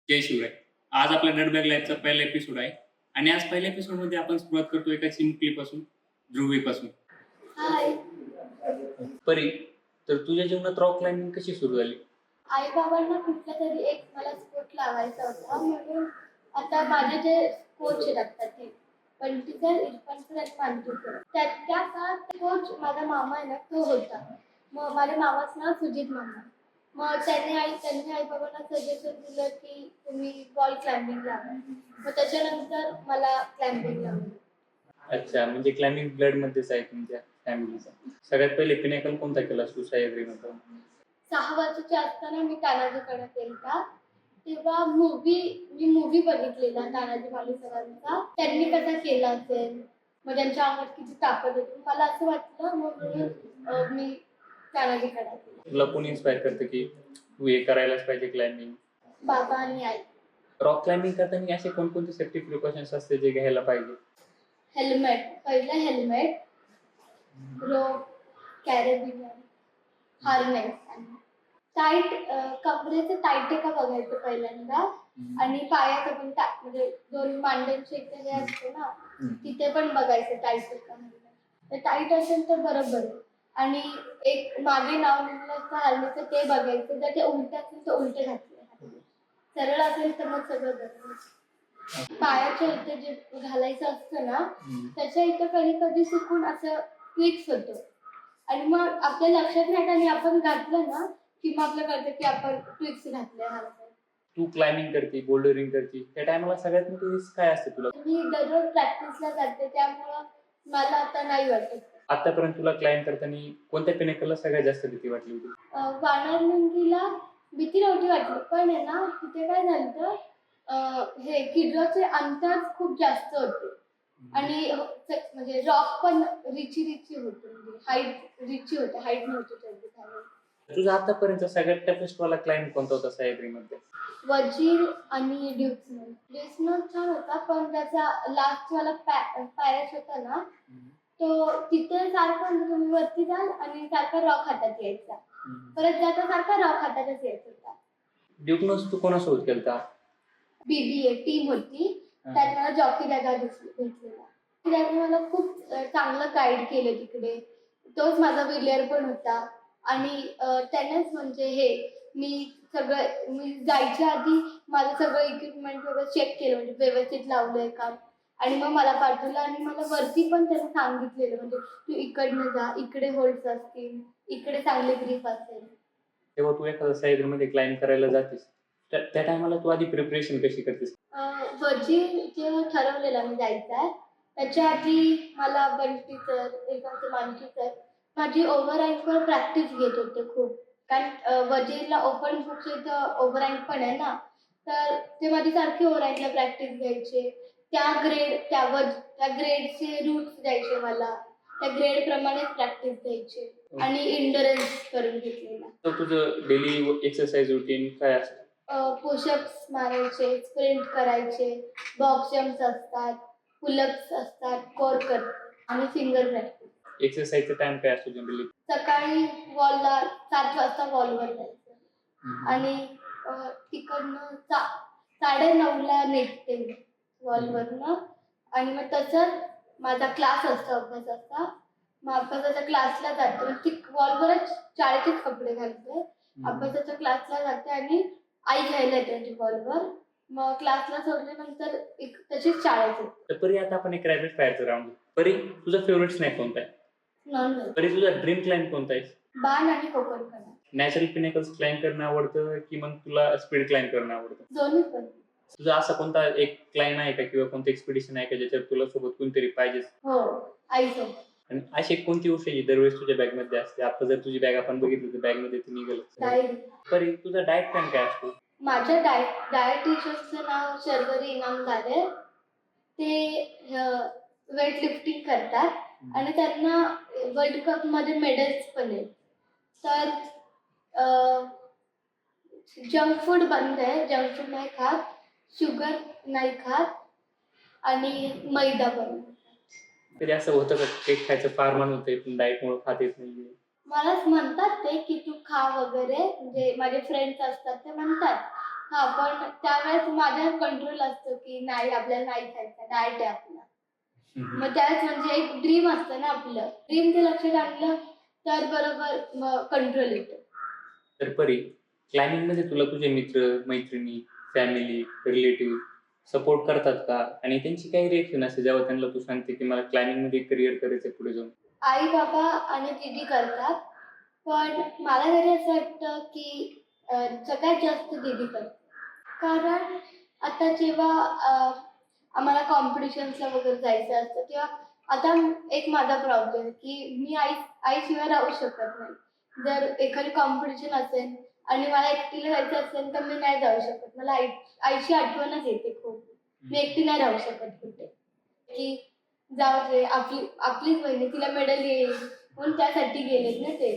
जय शिवराय. आज आपल्या नटबॅग लाईव्हचा पहिला एपिसोड आहे आणि आज पहिल्या एपिसोडमध्ये आपण सुरुवात करतो एका चिमुकलीपासून, ध्रुवीपासून. हाय. परी, तर तुझ्या जीवनात रॉक क्लाइम्बिंग कशी सुरू झाली? आई-बाबांना कुठलातरी एक मला स्पोर्ट लावायचा होता म्हणून आता माझे जे कोच आहेत आता ते पंडित सर, इरफान सर आणि मानकू सर. त्या काळात कोच माझा मामा आहे ना तो होता. मग माझ्या मामाचं नाव सुजित मामा. मग त्यांनी आई-बाबांना सजेशन दिलं की तुम्ही वॉल क्लाइम्बिंग लावा. मग त्याच्यानंतर मला क्लाइम्बिंग लावलं. अच्छा, म्हणजे क्लाइम्बिंग ब्लडमध्येच आहे तुमच्या फॅमिलीचा. सगळ्यात पहिले पिनॅकल कोणता केलास तू सह्याद्रीमध्ये? 6 वर्षाची असताना मी तानाजीकडे गेलता. तेव्हा मी मूव्ही बघितलेला तानाजी मालुसरांचा. त्यांनी कसा केला असेल, मग त्यांच्या अंगात किती ताकद होती. मला असं वाटलं म्हणून मी तानाजीकडे गेले. तुला कोणी इन्स्पायर करतं की तू हे करायलाच पाहिजे क्लाइम्बिंग? बाबा आणि आई. रॉक क्लाइम्बिंग करताना असे कोणकोणते सेफ्टी प्रिकॉशन्स असते जे घ्यायला पाहिजे? हेल्मेट, पहिलं हेल्मेट, रोप, कॅरेबिनर, हार्नेस आणि कमरेचं टाईट आहे का बघायचं पहिल्यांदा आणि पायाचं पण म्हणजे दोन मांड्यांचे इथे हे असते ना तिथे पण बघायचं टाईट आहे का म्हणून. तर टाईट असेल तर बरोबर आहे. आणि एक मागे नाव लिहिलं असतं हार्नेसचं ते बघायचं. जर ते उलट असेल तर उलटे घातले, सरळ असेल तर मग सगळं बरोबर. पायाच्या इथे जे घालायचं असतं ना त्याच्या इथं कधी कधी चुकून असं ट्विक्स होतं आणि मग आपल्या लक्षात नाही आणि आपण घातलं ना की मग आपलं कळतं की आपण ट्विक्स घातले हातात. तू क्लाइम्बिंग करते, बोल्डरिंग करते, त्या टायमाला सगळ्यात मोठी रिस्क काय असते तुला? मी दररोज प्रॅक्टिसला जाते त्यामुळं मला आता नाही वाटत. आतापर्यंत तुला क्लाइम्ब करताना कोणत्या पिनेकलला सगळ्यात जास्त भीती वाटली होती? वानरलिंगीला भीती नव्हती वाटली पण आहे ना तिथे काय झालं हे किड्राचे अंतर खूप जास्त होते आणि म्हणजे रॉक पण रिची होते, म्हणजे हाईट रिची होते, हाईट नव्हती तेवढी त्यावेळी. तुझा आतापर्यंत सगळ्यात टफेस्ट वाला क्लाइम्ब कोणता होता सह्याद्रीमध्ये? वजीर आणि ड्युक्सनल छान होता पण त्याचा लास्ट वाला पॅरेश होता ना तो तिथे सारखं तुम्ही वरती जाल आणि सारखा रॉक हातात यायचा, परत जाता सारखा रॉक हातातच यायचा होता. ड्युकनोस तू कोणासोबत केलता? बीबीए टीम होती, त्यात मला जॉकी दादा भेटलेला. त्याने मला खूप चांगलं गाईड केलं तिकडे. तोच माझा विलियर पण होता आणि त्यानेच म्हणजे मी जायच्या आधी माझं सगळं इक्विपमेंट वगैरे चेक केलं, म्हणजे व्यवस्थित लावलंय का आणि मग मला पाठवलं आणि मला वरती पण त्याने सांगितलेलं म्हणजे तू इकडनं जा, इकडे होल्ड्स असतील, इकडे चांगले ग्रीप असेल. तेव्हा तू एखाद्या सह्याद्रीमध्ये क्लाइम्ब करायला जातेस त्या टायमाला तू आधी प्रिपरेशन कशी करतेस? वजीर जेव्हा ठरवलेला मी जायचं आहे त्याच्या आधी मला बंटी सर, इरफान मानकी सर माझी ओव्हर रँकवर प्रॅक्टिस घेत होते खूप. कारण वजीरला ओपन बुकच्या इथं ओव्हर रँक पण आहे ना, तर ते माझी सारखी ओव्हर रँकला प्रॅक्टिस घ्यायचे. त्या ग्रेडचे रूट्स द्यायचे मला, त्या ग्रेड प्रमाणे प्रॅक्टिस द्यायचे आणि इंडोरन्स करून घेतलेला. तर तुझं डेली एक्सरसाइज रुटीन काय असतं? पुशअप्स मारायचे, स्प्रिंट करायचे, बॉक्स जम्प्स असतात, पुलअप्स असतात, कोर कट आणि फिंगर प्रॅक्टिस. एक्सरसाइजचा टाइम काय असतो जनरली? सकाळी वॉलला 7 वाजता वॉलवर जायचं आणि तिकडनं 9:30ला निघते वॉलवरनं आणि मग तसंच माझा क्लास असतो अभ्यासाचा. मग अभ्यासाच्या क्लासला जाते, वॉलवरच शाळेचेच कपडे घालते, अभ्यासाच्या क्लासला जाते आणि आई घ्यायला येते वॉलवर. मग क्लासला सोडल्यानंतर तशीच शाळेत येते. तर परी आता आपण एक रॅपिड फायरचं राऊंड. परी, तुझा फेवरेट स्नॅक कोणता आहे? नॉन परी, तुझा ड्रीम क्लाइम्ब कोणता आहे? बाण आणि कोकणकडा. नॅचरल पिनेकल्स क्लाइम्ब करणं आवडतं की मग तुला स्पीड क्लाइम्ब करणं आवडतं? दोन्ही पण. तुझा असा कोणता एक क्लाइम्ब आहे का किंवा कोणतं एक्सपिडिशन आहे का ज्याच्यात तुला सोबत कोणतरी पाहिजेस? हो, आईसोबत. आणि अशी कोणती गोष्ट जी दरवेळेस तुझ्या बॅगमध्ये असते? आता जर तुझी बॅग आपण बघितली तर बॅगमध्ये तू निघाल. डायरी. परी, तुझा डाएट प्लॅन काय असतो? माझ्या डाएट टीचर्सचं नाव शर्वरी इनामदार आहे. ते वेट लिफ्टिंग करतात आणि त्यांना वर्ल्ड कप मध्ये मेडल्स पण आहेत. तर जंक फूड बंद आहे, जंक फूड नाही खात, शुगर नाही खात आणि मैदा बंद. तरी असं होतं का केक खायचं फार मन होतंय पण डाएटमुळे खात येत नाहीये? मलाच म्हणतात ते की तू खा वगैरे, म्हणजे माझे फ्रेंड्स असतात ते म्हणतात हा पण त्यावेळेस माझ्या कंट्रोल असतो की नाही आपल्याला नाही खायचं, डाएट आहे आपला. मग त्यावेळेस म्हणजे एक ड्रीम असतं ना आपलं, ड्रीम ते लक्षात आणलं तर बरोबर मग कंट्रोल येतो. तर परी, क्लायमिंग मध्ये तुला तुझे मित्र, मैत्रिणी, फॅमिली, रिलेटिव्ह सपोर्ट करतात का? आणि त्यांची काही रिएक्शन असते जेव्हा त्यांना तू सांगते की मला क्लायमिंग मध्ये करिअर करायचं पुढे जाऊन? आई बाबा आणि दीदी करतात, पण मला तरी असं वाटतं की सगळ्यात जास्त दीदी करते. कारण आता जेव्हा आम्हाला कॉम्पिटिशन्सला वगैरे जायचं असतं तेव्हा आता एक माझा प्रॉब्लेम की मी आईशिवाय राहू शकत नाही. जर एखादी कॉम्पिटिशन असेल आणि मला एकटीला जायचं असेल तर मी नाही जाऊ शकत. मला आईची आठवणच येते खूप. मी एकटी नाही राहू शकत कुठे. की जाऊ दे आपलीच बहीण आहे, तिला मेडल येईल म्हणून त्यासाठी गेलेत ना ते.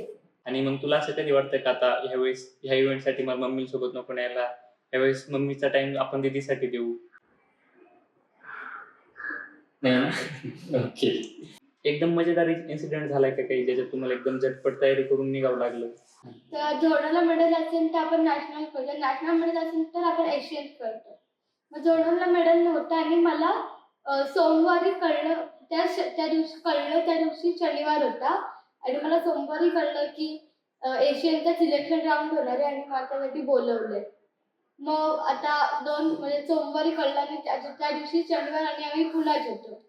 आणि मग तुला असं कधी वाटतं का आता ह्या इव्हेंटसाठी मला मम्मी सोबत नको न्यायला, यावेळेस मम्मीचा टाइम आपण दीदीसाठी देऊ? नाही ना? ओके. एकदम मजेदार इन्सिडेंट झालाय का काही ज्याच्यात तुम्हाला एकदम झटपट तयारी करून निघावं लागलं? तर झोनलला मेडल असेल तर आपण नॅशनल करतो, नॅशनल मेडल असेल तर आपण एशियन करतो. मग झोनलला मेडल नव्हतं आणि मला सोमवारी कळलं, त्या दिवशी शनिवार होता आणि मला सोमवारी कळलं की एशियनचा सिलेक्शन राऊंड होणार आहे आणि मला त्यासाठी बोलवलंय. मग आता म्हणजे सोमवारी कळलं आणि त्या दिवशी शनिवार आणि आम्ही पुण्यात होतो.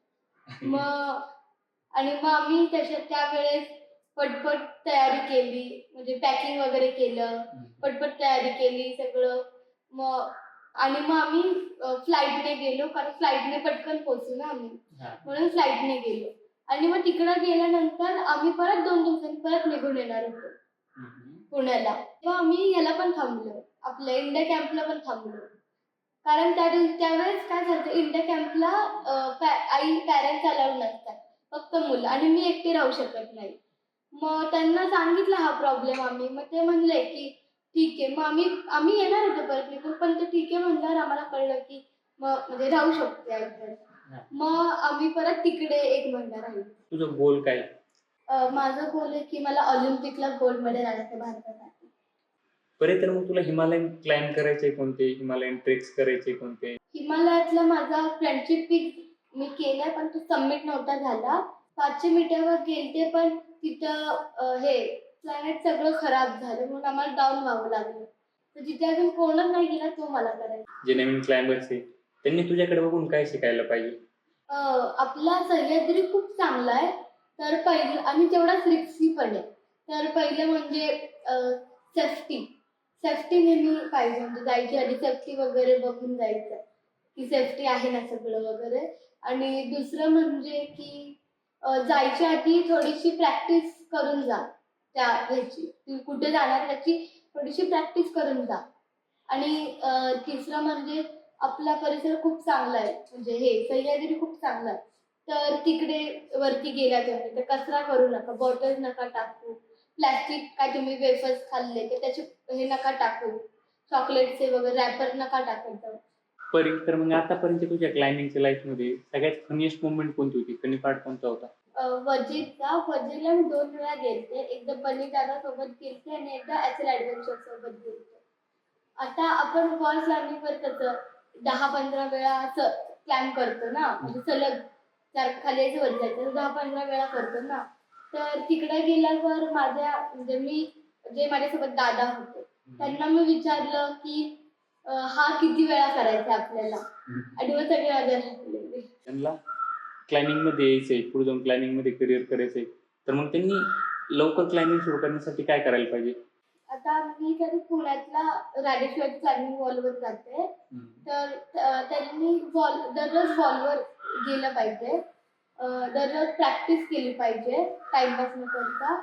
मग मग आम्ही त्यावेळेस पटपट तयारी केली, म्हणजे पॅकिंग वगैरे केलं, पटपट तयारी केली सगळं. मग आम्ही फ्लाईटने गेलो, कारण फ्लाईटने पटकन पोहोचू ना आम्ही, म्हणून फ्लाईटने गेलो. आणि मग तिकडं गेल्यानंतर आम्ही परत 2 दिवसांनी परत निघून येणार होतो पुण्याला. तेव्हा आम्ही ह्याला पण थांबलो, आपल्या इंडिया कॅम्पला पण थांबलो. कारण त्यावेळेस काय झालं, इंडिया कॅम्पला आई पॅरेंट्स अलाउड नसतात, फक्त मुलं, आणि मी एकटी राहू शकत नाही. मग त्यांना सांगितलं हा प्रॉब्लेम आम्ही. मग ते म्हणले की ठीक आहे. मग आम्ही येणार होतो परत निघून, पण ते ठीक आहे म्हणल्यावर आम्हाला कळलं की मग म्हणजे राहू शकते आई पण. मग आम्ही परत तिकडे 1 महिना राहिलो. तुझं गोल काय? माझं गोल आहे की मला ऑलिम्पिकला गोल्ड मेडल आणायचं भारतासाठी. बरे, तर मग तुला हिमालयन क्लाइम्ब करायचे कोणते, हिमालयन ट्रेक्स करायचे कोणते? हिमालयातला माझा फ्रेंडशिप पीक मी केलाय, पण तो सबमिट नव्हता झाला. 500 मीटरवर गेलते, पण तिथं हे प्लॅनेट सगळं खराब झालं म्हणून आम्हाला डाऊन व्हावं लागलं. तर जिथे अजून कोणच नाही गेला तो मला करायचा. जे नवीन क्लाइंबर्स आहे त्यांनी तुझ्याकडे बघून काय शिकायला पाहिजे? आपला सह्याद्री खूप चांगला आहे, तर पहिलं आणि तेवढाच रिस्की पण आहे. तर पहिलं म्हणजे सेफ्टी नेहमी पाहिजे, म्हणजे जायची आधी सेफ्टी वगैरे बघून जायचं की सेफ्टी आहे ना सगळं वगैरे. आणि दुसरं म्हणजे की जायच्या आधी थोडीशी प्रॅक्टिस करून जा त्या ह्याची, तू कुठे जाणार ह्याची थोडीशी प्रॅक्टिस करून जा. आणि तिसरं म्हणजे आपला परिसर खूप चांगला आहे, म्हणजे हे सह्याद्री खूप चांगला आहे. तर तिकडे वरती गेला तुम्ही तर कचरा करू नका, बॉटल्स नका टाकू, प्लॅस्टिक काय तुम्ही वेफर्स खाल्ले तर त्याचे हे नका टाकू, चॉकलेटचे वगैरे रॅपर नका टाकत जाऊ. परी, तर मग आतापर्यंत तुझ्या क्लाइम्बिंगच्या लाईफमध्ये सगळ्यात फनीएस्ट मोमेंट कोणती होती? फनी पार्ट कोणता होता? वजीरला मी 2 वेळा गेलते, एकदा बनी दादा सोबत गेलते आणि एकदा ऍसेल ऍडव्हेंचर सोबत गेलते. आता आपण वॉल क्लाइम्बिंगवर कसं 10-15 वेळा असं क्लाइम्ब करतो ना, म्हणजे सलग खाली यायचं वर जायचं 10-15 वेळा करतो ना. तर तिकडे गेल्यावर म्हणजे जे माझ्यासोबत दादा होते त्यांना मी विचारलं की हा किती वेळा करायचा आपल्याला, आणि मग सगळे माझ्या हसले. त्यांना क्लाइम्बिंग मध्ये यायचंय, पुढे जाऊन क्लाइम्बिंग मध्ये करिअर करायचंय, तर मग त्यांनी लवकर क्लाइम्बिंग सुरू करण्यासाठी काय करायला पाहिजे? आता मी तरी पुण्यातला राजेश्वर क्लाइम्बिंग वॉलवर जाते, तर त्यांनी दररोज वॉलवर गेलं पाहिजे, दररोज प्रॅक्टिस केली पाहिजे टाइमपास न करता.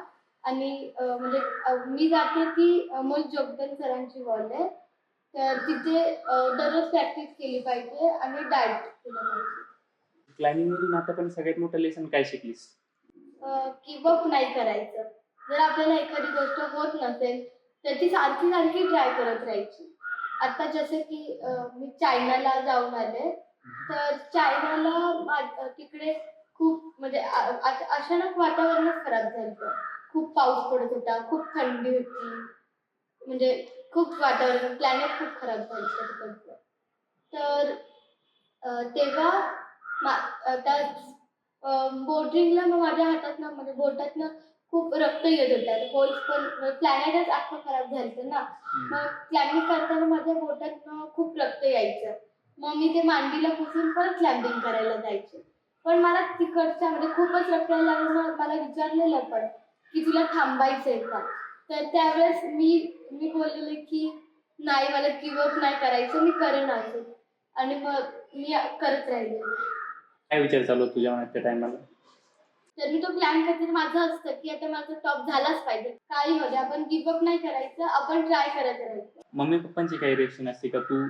आणि म्हणजे मी जाते ती अमोल जोगदन सरांची वॉल आहे, तर तिथे दररोज प्रॅक्टिस केली पाहिजे आणि डाएट केलं पाहिजे. क्लाइम्बिंग मधून आतापर्यंत सगळ्यात मोठं लेसन काय शिकलीस? गिव्हअप नाही करायचं. जर आपल्याला एखादी गोष्ट होत नसेल तर ती सारखी सारखी ट्राय करत राहायची. आता जसं की मी चायनाला जाऊन आले, तर चायनाला तिकडे खूप म्हणजे अचानक वातावरणच खराब झालं. खूप पाऊस पडत होता, खूप थंडी होती, म्हणजे खूप वातावरण प्लॅनेट खूप खराब झालं तिकडचं. तर तेव्हा आता बोर्डिंगला मग माझ्या हातातनं म्हणजे बोटातनं खूप रक्त येत होतं. होल्स पण प्लॅनेटच अख्खं खराब झालं ना. मग क्लाइम्बिंग करताना माझ्या बोटातनं खूप रक्त यायचं. मग मी ते मांडीला पुसून परत क्लाइम्बिंग करायला जायचे. पण मला तिकडच्या म्हणजे खूपच रक्त यायला लागल्यामुळे मला विचारलेलं पण, की तुला थांबायचंय का? तर त्यावेळेस मी बोललेले की नाही मला गिव्ह अप नाही करायचं, मी करेन अजून. आणि मग मी करत राहिले. काय विचार चालू होता तुझ्या मनात त्या टायमाला? तर मी तो प्लॅन करते तर माझं असतं, की आता माझं टॉप झालाच पाहिजे. काही हो दे, आपण गिव्ह अप नाही करायचं, आपण ट्राय करत राहायचं. मम्मी पप्पांची काही रिएक्शन असते का, तू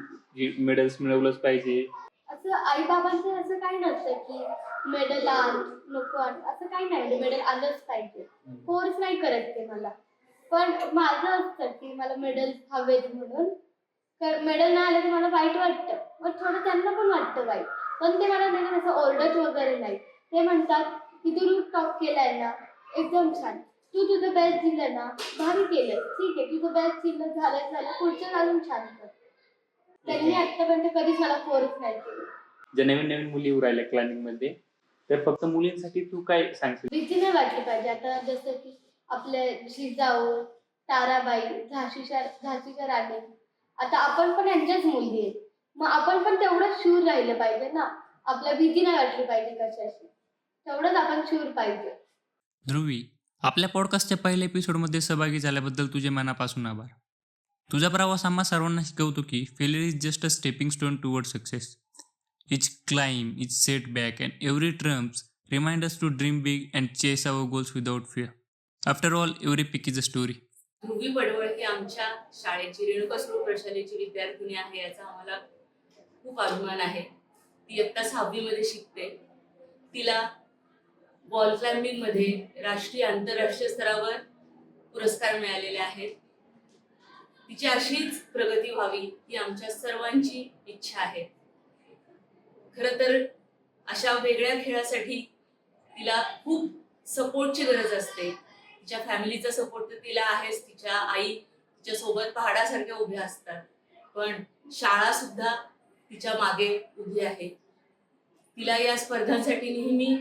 मेडल्स मिळवलंच पाहिजे? असं आई-बाबांचं असं काही नसतं, की मेडल आण, नको आण, असं काही नाही. म्हणजे मेडल आलंच पाहिजे. फोर्स नाही करत ते मला. पण माझं असतं, की मला मेडल्स हवेत म्हणून. तर मेडल नाही आलं की मला वाईट वाटतं. मग थोडं त्यांना पण वाटतं वाईट. पण ते मला नेहमी असं ओरडत वगैरे नाही. ते म्हणतात, की "तू रूट टॉप केलाय ना, एकदम छान. तू तुझं बेस्ट दिलं ना, भारी केलं. ठीक आहे, तुझं बेस्ट दिलं, झालं. पुढचं अजून छान कर." त्यांनी आत्तापर्यंत कधीच मला फोर्स नाही केलं. ज्या नवीन नवीन मुली येऊ राहिल्या क्लायम्बिंगमध्ये, तर फक्त मुलींसाठी तू काय सांगशील? भीती नाही वाटली पाहिजे. आता जसं की आपले जिजाऊ, ताराबाई, झाशीच्या राणी. आता आपण पण यांच्याच मुली आहेत. मग आपण पण तेवढंच शूर राहिलं पाहिजे ना. आपल्याला भीती नाही वाटली पाहिजे कशाची. तेवढंच आपण शूर पाहिजे. ध्रुवी, आपल्या पॉडकास्टच्या पहिल्या एपिसोडमध्ये सहभागी झाल्याबद्दल तुझे मनापासून आभार. तुझा प्रवास आम्हा सर्वांना शिकवतो की failure is just a stepping stone toward success. Each climb, each setback and every triumphs remind us to dream big and chase our goals without fear. After all, every peak is a story. Dhruvi Padwal ही आमच्या शाळेची रेणुका स्वरूप प्रशालेची विद्यार्थिनी आहे, याचा आम्हाला खूप अभिमान आहे. ती इयत्ता 6वी मध्ये शिकते. तिला वॉल क्लाइम्बिंग मध्ये राष्ट्रीय आंतरराष्ट्रीय स्तरावर पुरस्कार मिळालेले आहेत. तिची अशीच प्रगती व्हावी ही आमच्या सर्वांची इच्छा आहे. खरं तर अशा वेगळ्या खेळासाठी तिला खूप सपोर्टची गरज असते. तिच्या फॅमिलीचा सपोर्ट तर तिला आहेच. तिच्या आई तिच्या सोबत पहाडासारख्या उभ्या असतात, पण शाळा सुद्धा तिच्या मागे उभी आहे. तिला या स्पर्धांसाठी नेहमी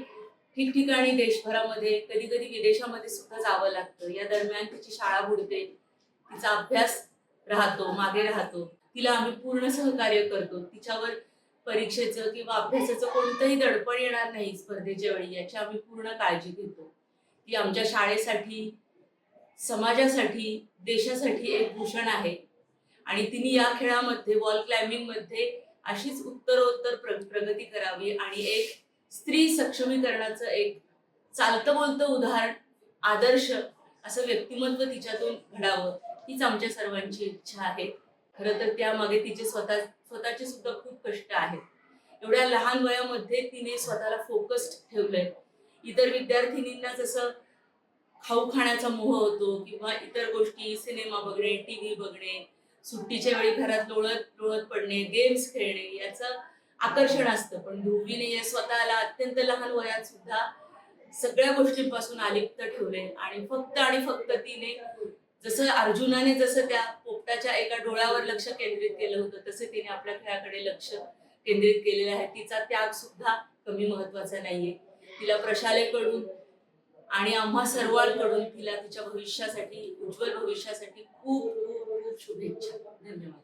ठिकठिकाणी देशभरामध्ये, कधी कधी विदेशामध्ये सुद्धा जावं लागतं. या दरम्यान तिची शाळा बुडते, तिचा अभ्यास मागे राहतो. तिला आम्ही पूर्ण सहकार्य करतो. तिच्यावर परीक्षेचं किंवा अभ्यासाचं कोणतंही दडपण येणार नाही स्पर्धेच्या वेळी, याची आम्ही पूर्ण काळजी घेतो. ती आमच्या शाळेसाठी, समाजासाठी, देशासाठी एक भूषण आहे. आणि तिने या खेळामध्ये, वॉल क्लाइम्बिंग मध्ये अशीच उत्तरोत्तर प्रगती करावी आणि एक स्त्री सक्षमीकरणाचं एक चालतं बोलतं उदाहरण, आदर्श असं व्यक्तिमत्व तिच्यातून घडावं, हीच आमच्या सर्वांची इच्छा आहे. खरं तर त्यामागे तिचे स्वतःचे सुद्धा खूप कष्ट आहेत. एवढ्या लहान वयामध्ये तिने स्वतःला फोकस्ड ठेवलंय. इतर विद्यार्थिनींना जसं खाऊ खाण्याचा मोह होतो किंवा इतर गोष्टी, सिनेमा बघणे, टीव्ही बघणे, सुट्टीच्या वेळी घरात लोळत लोळत पडणे, गेम्स खेळणे, याचं आकर्षण असतं. पण ध्रुवीने या स्वतःला अत्यंत लहान वयात सुद्धा सगळ्या गोष्टींपासून अलिप्त ठेवले आणि फक्त तिने जसं अर्जुनाने जसं त्या पोपटाच्या एका डोळ्यावर लक्ष केंद्रित केलं होतं, तसे तिने आपल्या खेळाकडे लक्ष केंद्रित केलेलं आहे. तिचा त्याग सुद्धा कमी महत्वाचा नाहीये. तिला प्रशालेकडून आणि आम्हा सर्वांकडून तिला तिच्या भविष्यासाठी, उज्ज्वल भविष्यासाठी खूप खूप खूप शुभेच्छा. धन्यवाद.